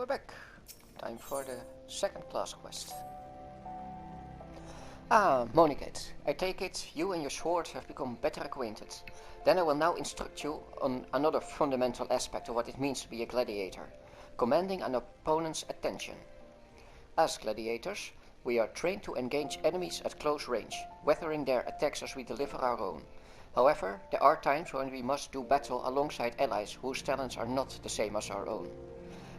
we're back. Time for the second class quest. Ah, Monikate, I take it you and your sword have become better acquainted. Then I will now instruct you on another fundamental aspect of what it means to be a gladiator, commanding an opponent's attention. As gladiators, we are trained to engage enemies at close range, weathering their attacks as we deliver our own. However, there are times when we must do battle alongside allies whose talents are not the same as our own.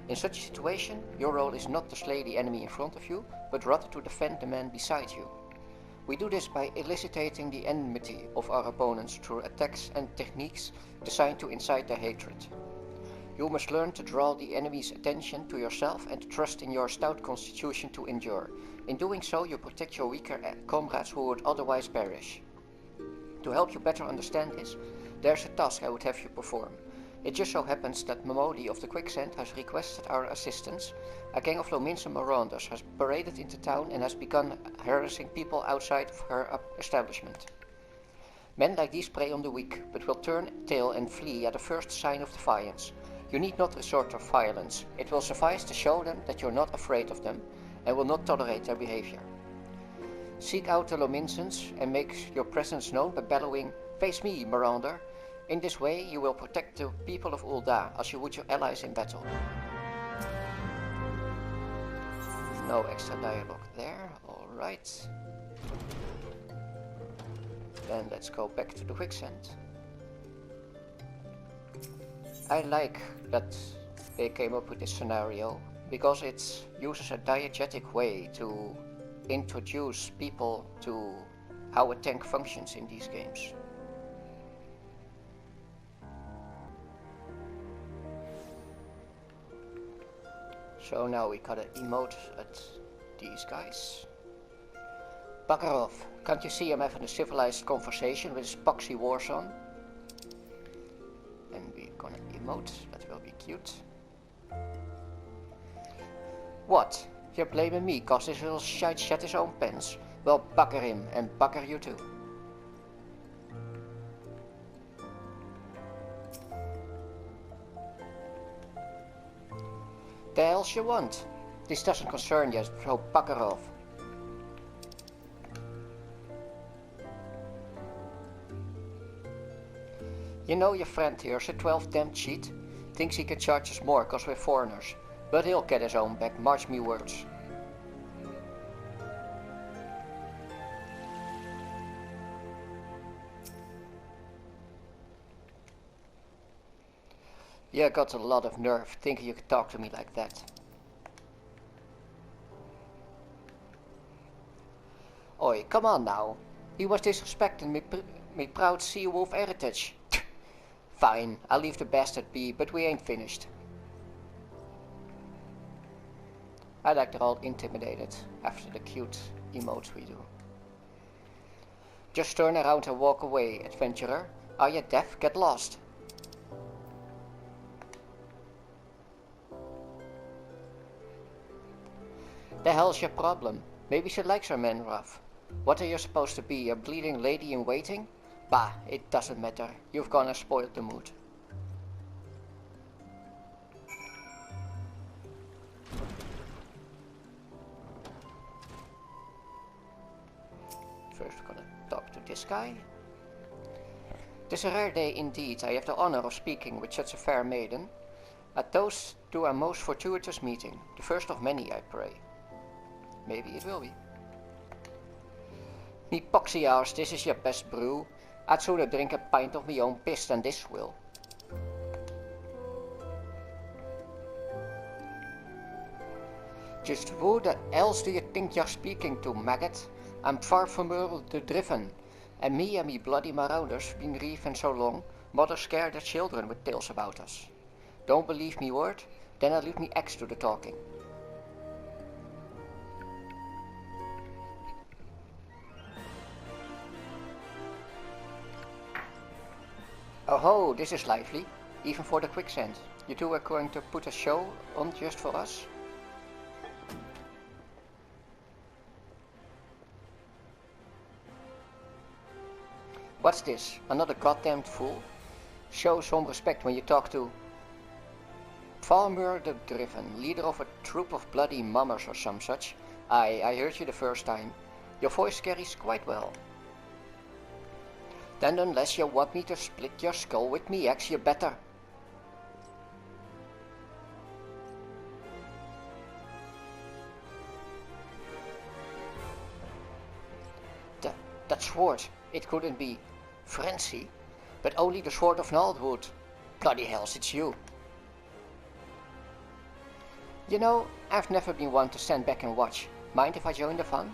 In such a situation, your role is not to slay the enemy in front of you, but rather to defend the man beside you. We do this by eliciting the enmity of our opponents through attacks and techniques designed to incite their hatred. You must learn to draw the enemy's attention to yourself and to trust in your stout constitution to endure. In doing so, you protect your weaker comrades who would otherwise perish. To help you better understand this, there's a task I would have you perform. It just so happens that Momodi of the Quicksand has requested our assistance. A gang of Lominsan marauders has paraded into town and has begun harassing people outside of her establishment. Men like these prey on the weak, but will turn tail and flee at the first sign of defiance. You need not resort to violence. It will suffice to show them that you're not afraid of them and will not tolerate their behavior. Seek out the Lominsans and make your presence known by bellowing, "Face me, marauder!" In this way, you will protect the people of Ul'dah as you would your allies in battle. No extra dialogue there, alright. Then let's go back to the Quicksand. I like that they came up with this scenario because it uses a diegetic way to introduce people to how a tank functions in these games. So now we gotta emote at these guys. Bugger off, can't you see I'm having a civilized conversation with this poxy warzone? And we're gonna emote, that will be cute. What? You're blaming me cause this little shite shat his own pants? Well, bugger him and bugger you too. The hell's you want? This doesn't concern you, so bugger off. You know your friend here's a 12 damn cheat. Thinks he can charge us more cause we're foreigners. But he'll get his own back, march me words. You got a lot of nerve thinking you could talk to me like that. Oi, come on now. He was disrespecting me proud sea wolf heritage. Fine, I'll leave the bastard be, but we ain't finished. I like they're all intimidated after the cute emotes we do. Just turn around and walk away, adventurer. Are you deaf? Get lost. The hell's your problem? Maybe she likes her men rough. What are you supposed to be, a bleeding lady in waiting? Bah, it doesn't matter. You've gone and spoiled the mood. First we're gonna talk to this guy. Tis a rare day indeed. I have the honor of speaking with such a fair maiden. A toast to our most fortuitous meeting. The first of many, I pray. Maybe it will be. Me poxy hours, this is your best brew. I'd sooner drink a pint of my own piss than this will. Just who the else do you think you're speaking to, maggot? I'm far from the driven, and me bloody marauders been reefing so long, mothers scare their children with tales about us. Don't believe me word? Then I'll leave me axe to the talking. Oh ho, this is lively, even for the Quicksand. You two are going to put a show on just for us? What's this? Another goddamned fool? Show some respect when you talk to... Farmer the Driven, leader of a troop of bloody mummers or some such. I heard you the first time. Your voice carries quite well. Then unless you want me to split your skull with me axe, you better. That sword, it couldn't be Frenzy, but only the sword of Naldwood. Bloody hells, it's you. You know, I've never been one to stand back and watch. Mind if I join the fun?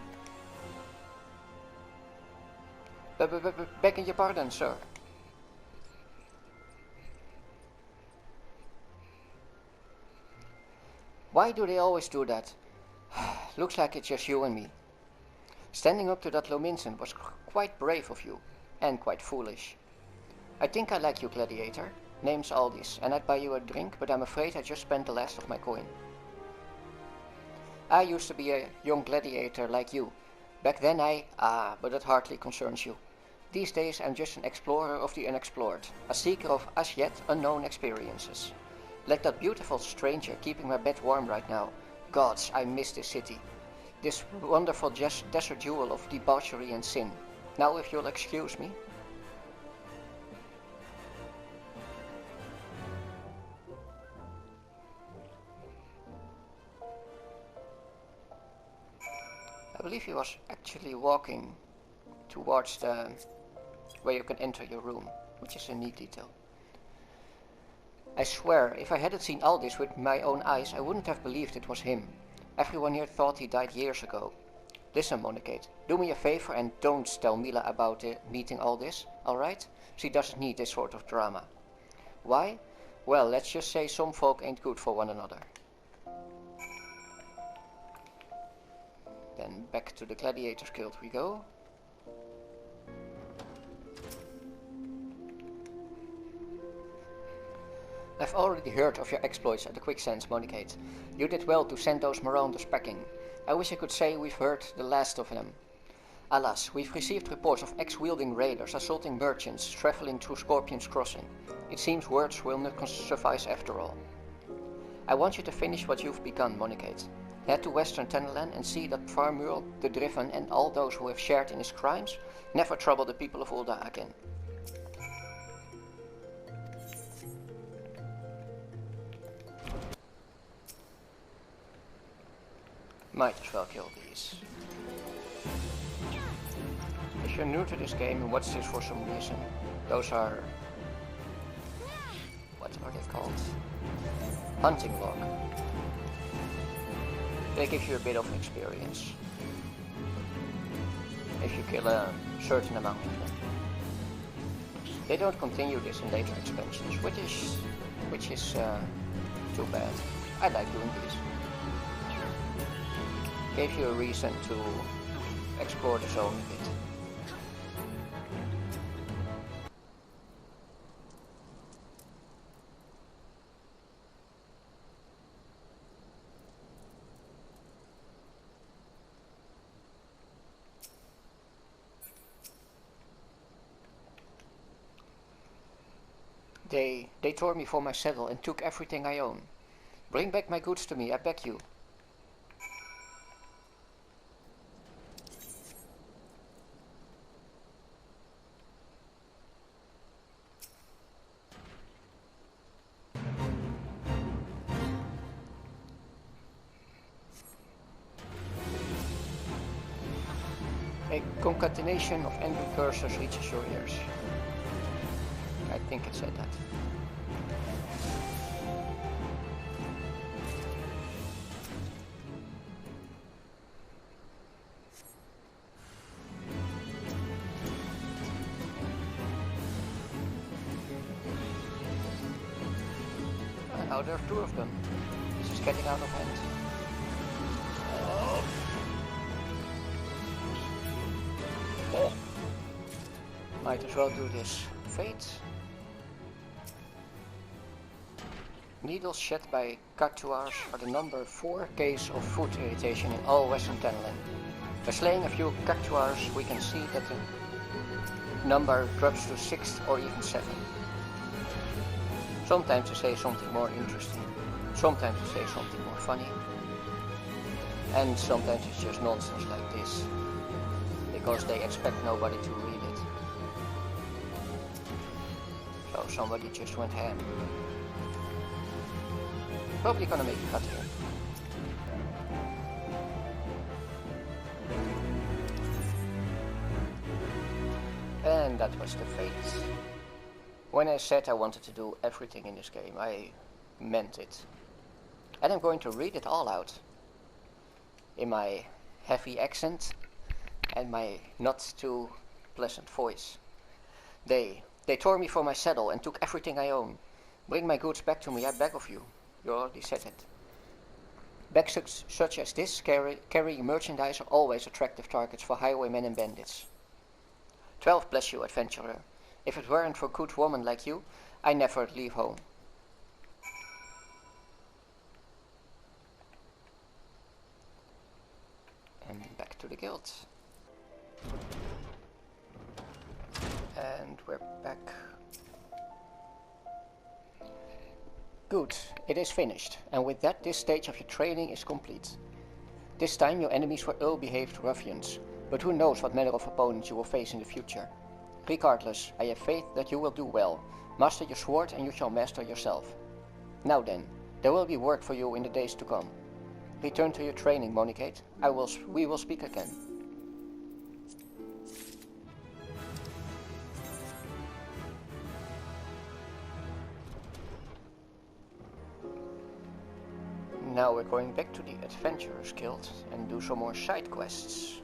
Begging your pardon, sir. Why do they always do that? Looks like it's just you and me. Standing up to that Lominson was quite brave of you, and quite foolish. I think I like you, Gladiator. Name's Aldis, and I'd buy you a drink, but I'm afraid I just spent the last of my coin. I used to be a young gladiator like you. Back then but that hardly concerns you. These days I'm just an explorer of the unexplored, a seeker of as yet unknown experiences. Like that beautiful stranger keeping my bed warm right now. Gods, I miss this city. This wonderful desert jewel of debauchery and sin. Now if you'll excuse me. I believe he was actually walking towards the where you can enter your room, which is a neat detail. I swear, if I hadn't seen Aldis with my own eyes, I wouldn't have believed it was him. Everyone here thought he died years ago. Listen, Monikate, do me a favor and don't tell Mila about meeting Aldis, alright? She doesn't need this sort of drama. Why? Well, let's just say some folk ain't good for one another. Then back to the Gladiators Guild we go. I've already heard of your exploits at the Quicksands, Monikate. You did well to send those marauders packing. I wish I could say we've heard the last of them. Alas, we've received reports of axe-wielding raiders assaulting merchants traveling through Scorpion's Crossing. It seems words will not suffice after all. I want you to finish what you've begun, Monikate. Head to Western Tenelan and see that Farmur the Driven and all those who have shared in his crimes never trouble the people of Ul'dah again. Might as well kill these. If you're new to this game and watch this for some reason, those are... what are they called? Hunting log. They give you a bit of experience if you kill a certain amount of them. They don't continue this in later expansions, which is too bad. I like doing these. Gave you a reason to explore the zone a bit. They tore me for my saddle and took everything I own. Bring back my goods to me, I beg you. A concatenation of angry cursors reaches your ears. I think it said that. And now there are two of them. This is getting out of hand. Oh. Might as well do this. Fate. Needles shed by cactuars are the number 4 case of food irritation in all Western Tenelan. By slaying a few cactuars, we can see that the number drops to 6 or even 7. Sometimes they say something more interesting. Sometimes you say something more funny, and sometimes it's just nonsense like this, because they expect nobody to read it. So somebody just went ham. Probably gonna make a cut here. And that was the fate. When I said I wanted to do everything in this game, I meant it. And I'm going to read it all out. In my heavy accent and my not too pleasant voice. They tore me from my saddle and took everything I own. Bring my goods back to me, I beg of you. You already said it. Bags such as this carrying merchandise are always attractive targets for highwaymen and bandits. 12 bless you, adventurer. If it weren't for a good woman like you, I never'd leave home. And back to the guild. And we're back. Good, it is finished, and with that this stage of your training is complete. This time your enemies were ill-behaved ruffians, but who knows what manner of opponents you will face in the future. Regardless, I have faith that you will do well. Master your sword and you shall master yourself. Now then, there will be work for you in the days to come. Return to your training, Monicate. We will speak again. Now we're going back to the Adventurers Guild and do some more side quests.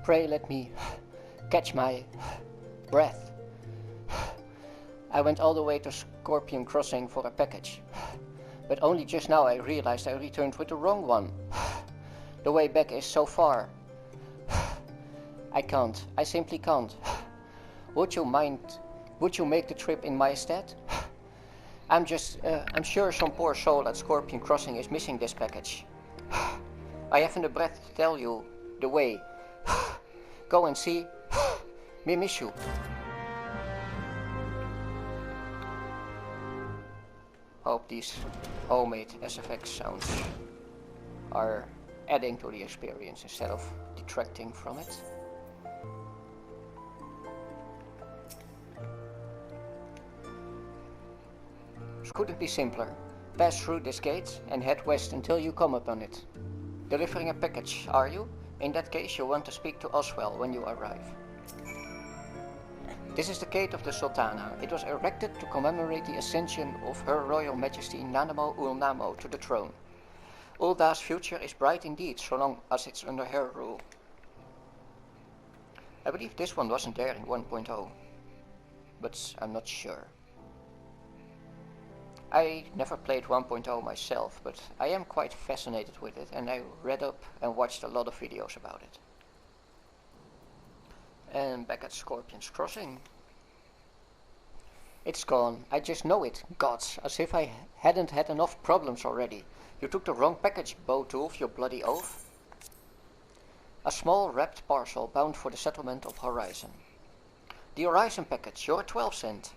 Pray let me catch my breath. I went all the way to Scorpion Crossing for a package, but only just now I realized I returned with the wrong one. The way back is so far. I simply can't. Would you make the trip in my stead? I'm sure some poor soul at Scorpion Crossing is missing this package. I haven't the breath to tell you the way. Go and see. Me miss you. Hope these homemade SFX sounds are adding to the experience instead of detracting from it. Couldn't be simpler. Pass through this gate and head west until you come upon it. Delivering a package, are you? In that case, you'll want to speak to Oswell when you arrive. This is the Gate of the Sultana. It was erected to commemorate the ascension of Her Royal Majesty Nanamo Ulnamo to the throne. Ulda's future is bright indeed, so long as it's under her rule. I believe this one wasn't there in 1.0, but I'm not sure. I never played 1.0 myself, but I am quite fascinated with it, and I read up and watched a lot of videos about it. And back at Scorpion's Crossing. It's gone. I just know it. Gods, as if I hadn't had enough problems already. You took the wrong package, Bowtooth, you bloody oaf. A small wrapped parcel bound for the settlement of Horizon. The Horizon package, you're 12 cent.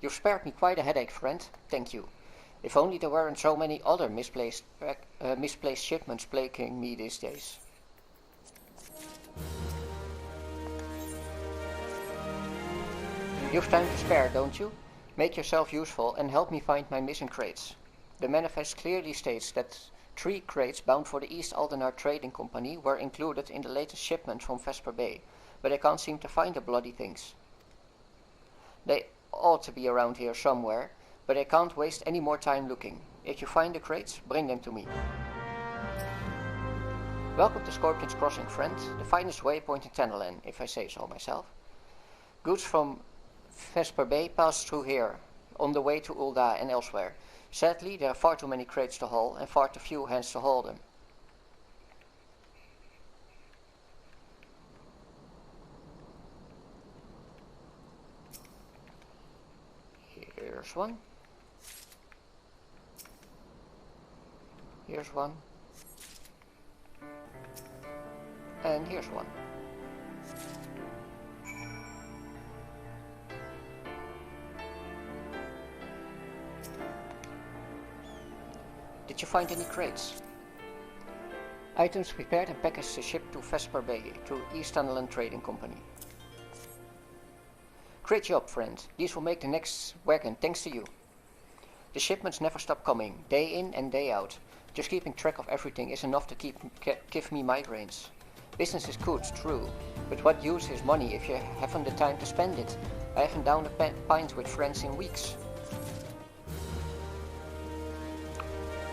You've spared me quite a headache, friend. Thank you. If only there weren't so many other misplaced shipments plaguing me these days. You've time to spare, don't you? Make yourself useful and help me find my missing crates. The manifest clearly states that 3 crates bound for the East Aldenar Trading Company were included in the latest shipment from Vesper Bay, but I can't seem to find the bloody things. They ought to be around here somewhere, but I can't waste any more time looking. If you find the crates, bring them to me. Welcome to Scorpion's Crossing, friend, the finest waypoint in Tanalan, if I say so myself. Goods from Vesper Bay pass through here, on the way to Ulda and elsewhere. Sadly, there are far too many crates to haul and far too few hands to haul them. Here's one. Here's one. And here's one. Did you find any crates? Items prepared and packaged to ship to Vesper Bay, to East Sunderland Trading Company. Great job, friend. These will make the next wagon thanks to you. The shipments never stop coming, day in and day out. Just keeping track of everything is enough to give me migraines. Business is good, true, but what use is money if you haven't the time to spend it? I haven't downed a pint with friends in weeks.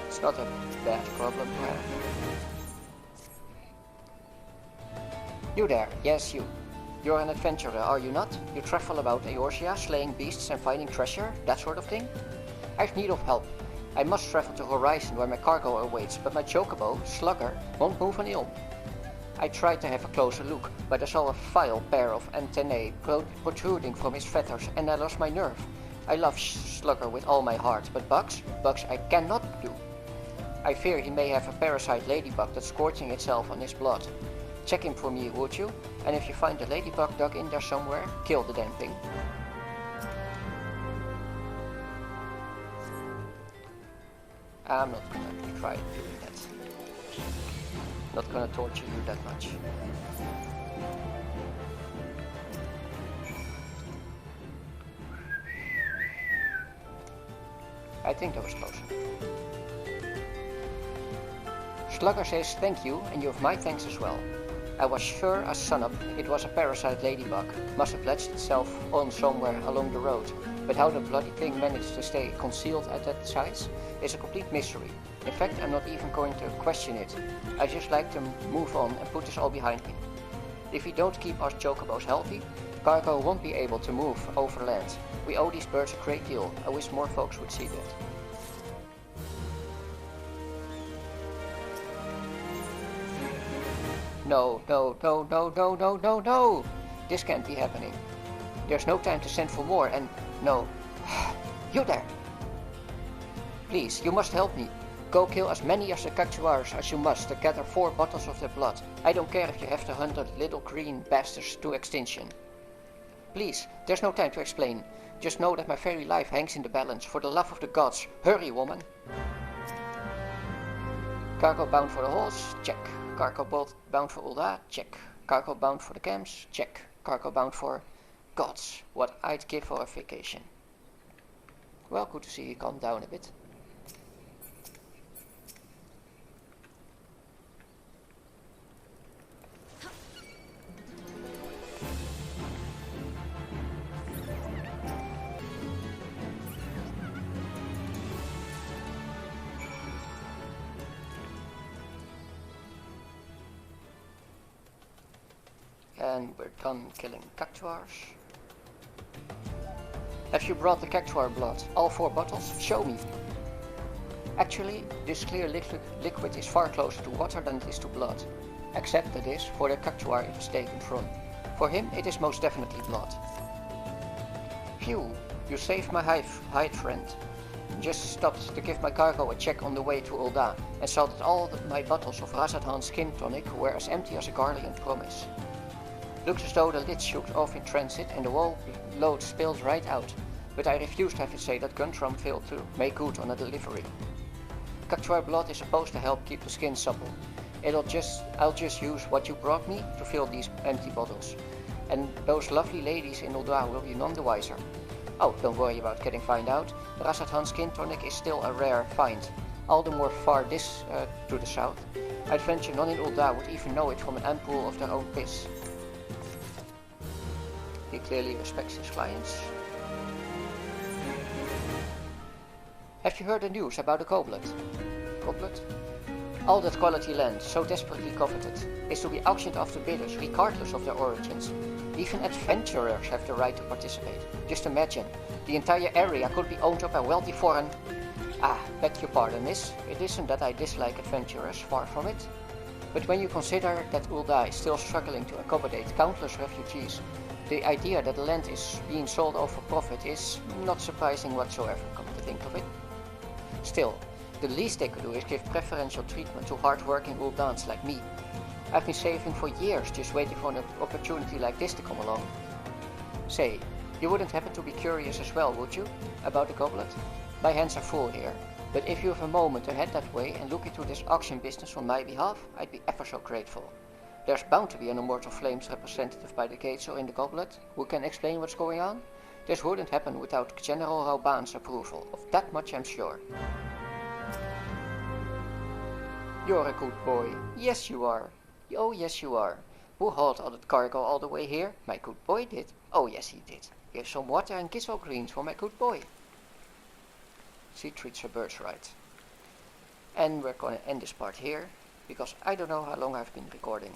It's not a bad problem to have. You there, yes you. You're an adventurer, are you not? You travel about Eorzea, slaying beasts and finding treasure, that sort of thing? I've need of help. I must travel to Horizon where my cargo awaits, but my chocobo, Slugger, won't move an ill. I tried to have a closer look, but I saw a vile pair of antennae protruding from his feathers, and I lost my nerve. I love Slugger with all my heart, but bugs I cannot do. I fear he may have a parasite ladybug that's scorching itself on his blood. Check him for me, would you? And if you find the ladybug dug in there somewhere, kill the damn thing. I'm not gonna try doing that. Not gonna torture you that much. I think that was close. Slugger says thank you, and you have my thanks as well. I was sure as sunup it was a parasite ladybug. Must have latched itself on somewhere along the road. But how the bloody thing managed to stay concealed at that size is a complete mystery. In fact, I'm not even going to question it. I just like to move on and put this all behind me. If we don't keep our chocobos healthy, cargo won't be able to move over land. We owe these birds a great deal. I wish more folks would see that. No. This can't be happening. There's no time to send for more and no. You there! Please, you must help me. Go kill as many of the cactuars as you must to gather 4 bottles of their blood. I don't care if you have to hunt the little green bastards to extinction. Please, there's no time to explain. Just know that my very life hangs in the balance. For the love of the gods, hurry, woman! Cargo bound for the halls? Check. Cargo bound for Ulda? Check. Cargo bound for the camps? Check. Cargo bound for... Gods, what I'd give for a vacation. Well, good to see you calm down a bit. And we're done killing cactuars. Have you brought the cactuar blood? All 4 bottles? Show me. Actually, this clear liquid is far closer to water than it is to blood. Except that is for the cactuar it was taken from. For him it is most definitely blood. Phew, you saved my hide friend. Just stopped to give my cargo a check on the way to Ulda and saw that all my bottles of Razathan skin tonic were as empty as a Garlean promise. Looks as though the lid shook off in transit and the whole load spilled right out, but I refuse to have it say that Guntram failed to make good on a delivery. Cactuar blood is supposed to help keep the skin supple. I'll just use what you brought me to fill these empty bottles, and those lovely ladies in Ulda will be none the wiser. Oh, don't worry about getting found out. Razathan skin tonic is still a rare find, all the more far this to the south. I'd venture none in Ulda would even know it from an ampoule of their own piss. He clearly respects his clients. Have you heard the news about the goblet? Goblet? All that quality land, so desperately coveted, is to be auctioned off to bidders regardless of their origins. Even adventurers have the right to participate. Just imagine, the entire area could be owned by wealthy foreign... beg your pardon, miss. It isn't that I dislike adventurers, far from it. But when you consider that Ulda is still struggling to accommodate countless refugees, the idea that the land is being sold off for profit is not surprising whatsoever, come to think of it. Still, the least they could do is give preferential treatment to hard-working Uldans like me. I've been saving for years just waiting for an opportunity like this to come along. Say, you wouldn't happen to be curious as well, would you? About the goblet? My hands are full here. But if you have a moment to head that way and look into this auction business on my behalf, I'd be ever so grateful. There's bound to be an Immortal Flames representative by the gates or in the goblet who can explain what's going on. This wouldn't happen without General Rauban's approval, of that much I'm sure. You're a good boy. Yes, you are. Oh, yes, you are. Who hauled all that cargo all the way here? My good boy did. Oh, yes, he did. Here's some water and gizmo greens for my good boy. She treats her birds right. And we're gonna end this part here, because I don't know how long I've been recording.